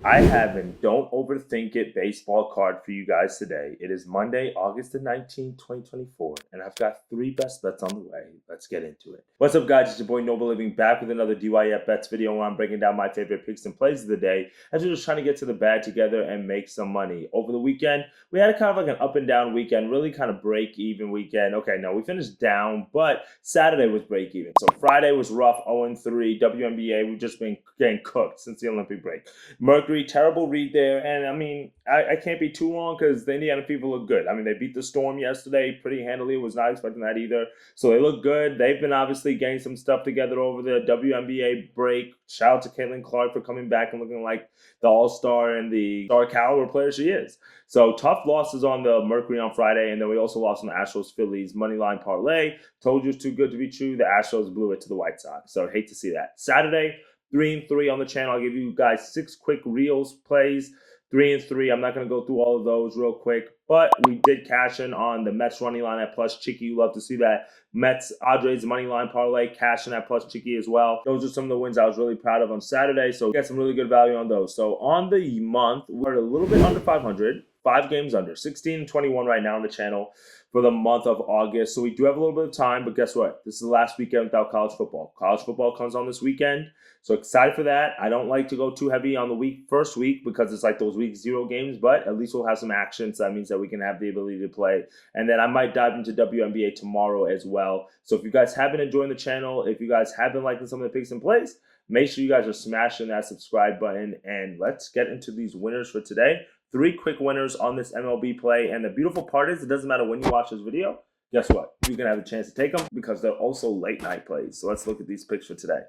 I have an Don't Overthink It baseball card for you guys today. It is Monday, August the 19th, 2024, and I've got three best bets on the way. Let's get into it. What's up, guys? It's your boy Noble Living back with another DYF Bets video where I'm breaking down my favorite picks and plays of the day as we're just trying to get to the bag together and make some money. Over the weekend, we had kind of like an up and down weekend, really kind of break even weekend. Okay, no, we finished down, but Saturday was break even. So Friday was rough, 0-3. WNBA, we've just been getting cooked since the Olympic break. Mercury, terrible read there. And I mean, I can't be too long because the Indiana people look good. I mean, they beat the Storm yesterday pretty handily. Was not expecting that either. So they look good. They've been obviously getting some stuff together over the WNBA break. Shout out to Caitlin Clark for coming back and looking like the all-star and the star caliber player she is. So tough losses on the Mercury on Friday. And then we also lost on the Astros-Phillies moneyline parlay. Told you it's too good to be true. The Astros blew it to the White Sox. So I hate to see that. Saturday, 3-3 on the channel. I'll give you guys 6 quick reels plays. 3-3. I'm not going to go through all of those real quick, but we did cash in on the Mets running line at plus Chicky. You love to see that. Mets Padres money line parlay, cash in at plus Chicky as well. Those are some of the wins I was really proud of on Saturday, so get some really good value on those. So on the month, we're a little bit under 500. 5 games under, 16-21 right now on the channel for the month of August. So we do have a little bit of time, but guess what? This is the last weekend without college football. College football comes on this weekend, so excited for that. I don't like to go too heavy on the first week because it's like those week 0 games, but at least we'll have some action, so that means that we can have the ability to play. And then I might dive into WNBA tomorrow as well. So if you guys have been enjoying the channel, if you guys have been liking some of the picks and plays, make sure you guys are smashing that subscribe button, and let's get into these winners for today. 3 quick winners on this MLB play, and the beautiful part is it doesn't matter when you watch this video. Guess what? You're going to have a chance to take them because they're also late night plays. So let's look at these picks for today.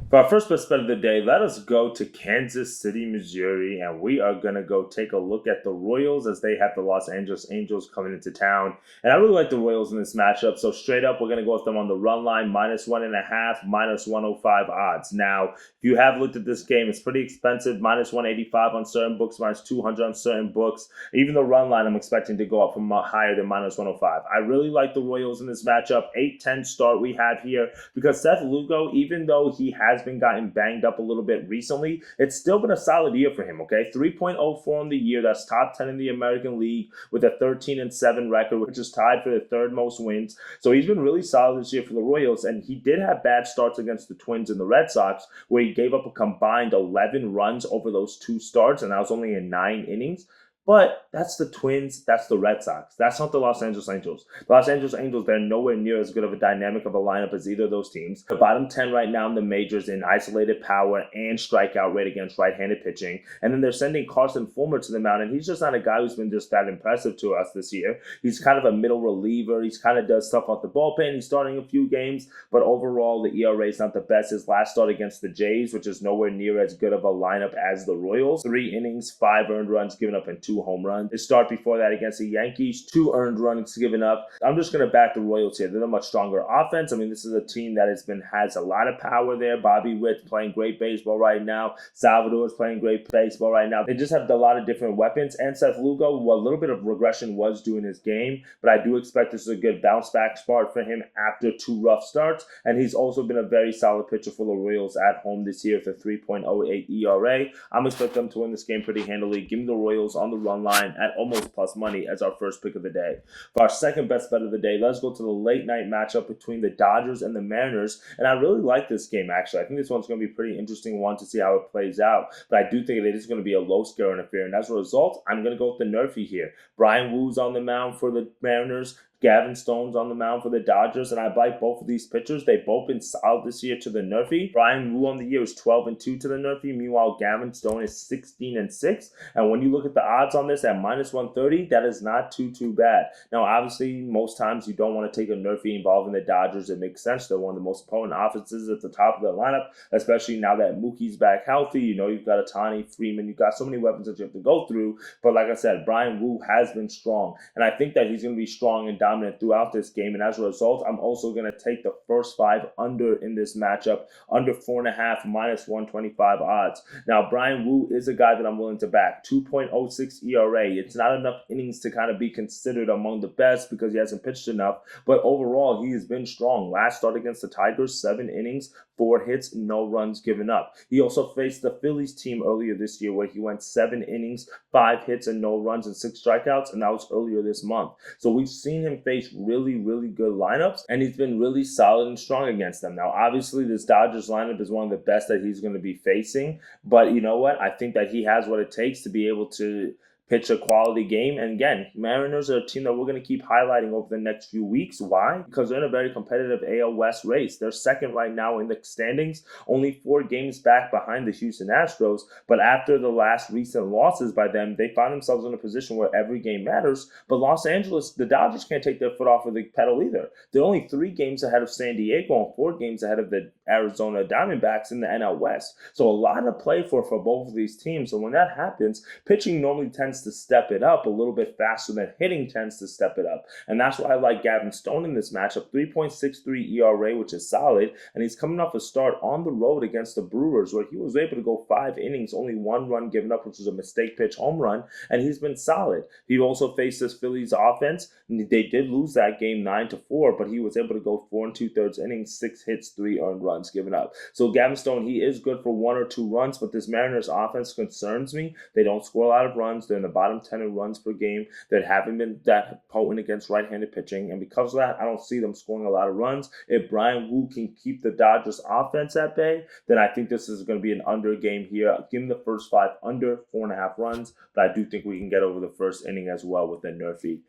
For our first best bet of the day, let us go to Kansas City, Missouri, and we are going to go take a look at the Royals as they have the Los Angeles Angels coming into town. And I really like the Royals in this matchup, so straight up, we're going to go with them on the run line, -1.5, -105 odds. Now, if you have looked at this game, it's pretty expensive, -185 on certain books, -200 on certain books. Even the run line, I'm expecting to go up from higher than -105. I really like the Royals in this matchup. 8-10 start we have here because Seth Lugo, even though he has been gotten banged up a little bit recently, it's still been a solid year for him, okay? 3.04 on the year. That's top 10 in the American League with a 13-7 record, which is tied for the 3rd most wins. So he's been really solid this year for the Royals, and he did have bad starts against the Twins and the Red Sox, where he gave up a combined 11 runs over those 2 starts, and that was only in 9 innings. But that's the Twins, that's the Red Sox. That's not the Los Angeles Angels. The Los Angeles Angels, they're nowhere near as good of a dynamic of a lineup as either of those teams. The bottom 10 right now in the majors in isolated power and strikeout rate against right-handed pitching. And then they're sending Carson Fulmer to the mound, and he's just not a guy who's been just that impressive to us this year. He's kind of a middle reliever. He's kind of does stuff off the bullpen. He's starting a few games, but overall the ERA is not the best. His last start against the Jays, which is nowhere near as good of a lineup as the Royals. 3 innings, 5 earned runs given up, and 2 home runs. His start before that against the Yankees, 2 earned runs given up. I'm just going to back the Royals here. They're a much stronger offense. I mean, this is a team that has a lot of power there. Bobby Witt playing great baseball right now. Salvador is playing great baseball right now. They just have a lot of different weapons. And Seth Lugo, well, a little bit of regression was due in his game, but I do expect this is a good bounce back start for him after 2 rough starts. And he's also been a very solid pitcher for the Royals at home this year with a 3.08 ERA. I'm expecting them to win this game pretty handily. Give me the Royals on the run line at almost plus money as our first pick of the day. For our second best bet of the day, let's go to the late night matchup between the Dodgers and the Mariners. And I really like this game, actually. I think this one's going to be a pretty interesting one to see how it plays out. But I do think it is going to be a low scoring affair. And as a result, I'm going to go with the NRFI here. Brian Woo's on the mound for the Mariners. Gavin Stone's on the mound for the Dodgers, and I like both of these pitchers. They've both been solid this year to the NRFI. Brian Wu on the year is 12-2 to the NRFI. Meanwhile, Gavin Stone is 16-6. And when you look at the odds on this at -130, that is not too bad. Now, obviously, most times you don't want to take a NRFI involving the Dodgers. It makes sense. They're one of the most potent offenses at the top of the lineup, especially now that Mookie's back healthy. You know, you've got Ohtani, Freeman. You've got so many weapons that you have to go through. But like I said, Brian Wu has been strong, and I think that he's going to be strong and dominant dominant throughout this game. And as a result, I'm also going to take the first 5 under in this matchup, under 4.5, minus 125 odds. Now, Brian Wu is a guy that I'm willing to back. 2.06 ERA. It's not enough innings to kind of be considered among the best because he hasn't pitched enough. But overall, he has been strong. Last start against the Tigers, 7 innings, 4 hits, no runs given up. He also faced the Phillies team earlier this year where he went 7 innings, 5 hits, and no runs and 6 strikeouts, and that was earlier this month. So we've seen him face really, really good lineups, and he's been really solid and strong against them. Now, obviously, this Dodgers lineup is one of the best that he's going to be facing, but you know what? I think that he has what it takes to be able to pitch a quality game. And again, Mariners are a team that we're going to keep highlighting over the next few weeks. Why? Because they're in a very competitive AL West race. They're second right now in the standings, only 4 games back behind the Houston Astros. But after the last recent losses by them, they find themselves in a position where every game matters. But Los Angeles, the Dodgers can't take their foot off of the pedal either. They're only 3 games ahead of San Diego and 4 games ahead of the Arizona Diamondbacks in the NL West. So a lot to play for both of these teams. So when that happens, pitching normally tends to step it up a little bit faster than hitting tends to step it up. And that's why I like Gavin Stone in this matchup. 3.63 ERA, which is solid. And he's coming off a start on the road against the Brewers where he was able to go 5 innings, only 1 run given up, which was a mistake pitch home run. And he's been solid. He also faced this Phillies offense. They did lose that game 9-4, but he was able to go 4 2/3 innings, 6 hits, 3 earned runs given up. So Gavin Stone, he is good for 1 or 2 runs, but this Mariners offense concerns me. They don't score a lot of runs. They're in the bottom 10 in runs per game. That haven't been that potent against right-handed pitching. And because of that, I don't see them scoring a lot of runs. If Brian Wu can keep the Dodgers offense at bay, then I think this is going to be an under game here. Give him the first 5 under 4.5 runs. But I do think we can get over the first inning as well with NRFI.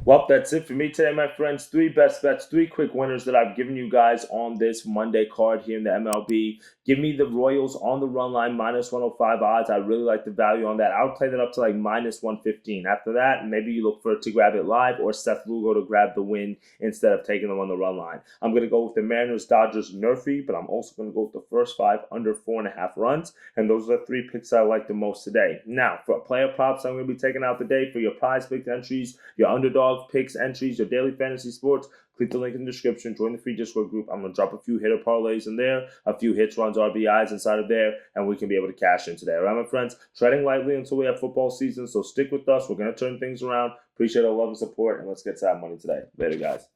Well, that's it for me today, my friends. 3 best bets, 3 quick winners that I've given you guys on this Monday card here in the MLB. Give me the Royals on the run line, minus 105 odds. I really like the value on that. I would play that up to like minus 115. After that, maybe you look for it to grab it live or Seth Lugo to grab the win instead of taking them on the run line. I'm going to go with the Mariners, Dodgers, NRFI, but I'm also going to go with the first 5 under 4.5 runs. And those are the 3 picks I like the most today. Now, for player props, I'm going to be taking out the day for your prize pick entries, your underdog picks entries, your daily fantasy sports. Click the link in the description, join the free Discord group. I'm going to drop a few hitter parlays in there, a few hits, runs, RBIs inside of there, and we can be able to cash in today. All right, my friends, treading lightly until we have football season, so stick with us. We're going to turn things around. Appreciate all love and support, and let's get to that money today. Later, guys.